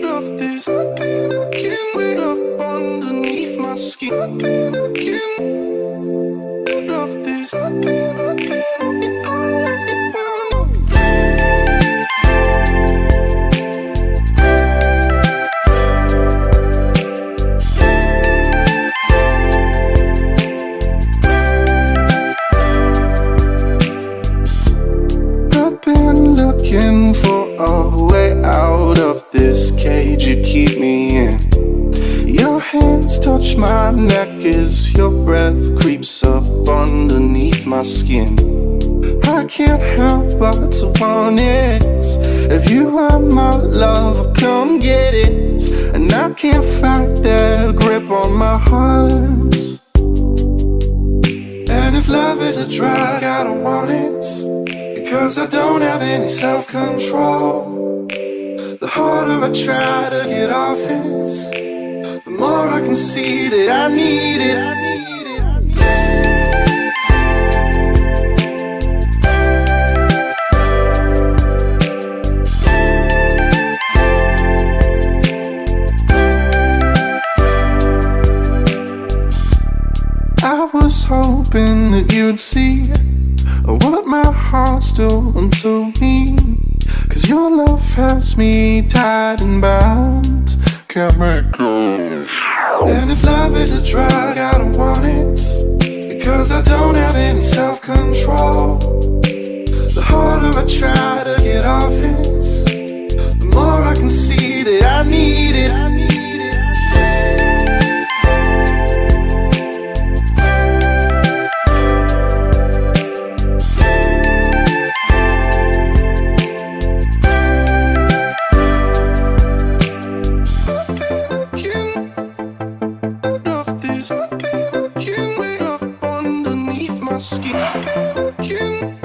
of this. I've been looking way up underneath my skin. I've been looking of this. I've been looking. Looking for a way out of this cage you keep me in. Your hands touch my neck as your breath creeps up underneath my skin. I can't help but to want it. If you are my love, come get it. And I can't fight that grip on my heart. And if love is a drug, I don't want it, because I don't have any self-control. The harder I try to get off it, the more I can see that I need it. I was hoping that you'd see what my heart's doing to me, 'cause your love has me tied and bound, can't make go. And if love is a drug, I don't want it, because I don't have any self-control. The harder I try to get off it, the more I can see that I need it. I've been looking way up underneath my skin. I've been looking.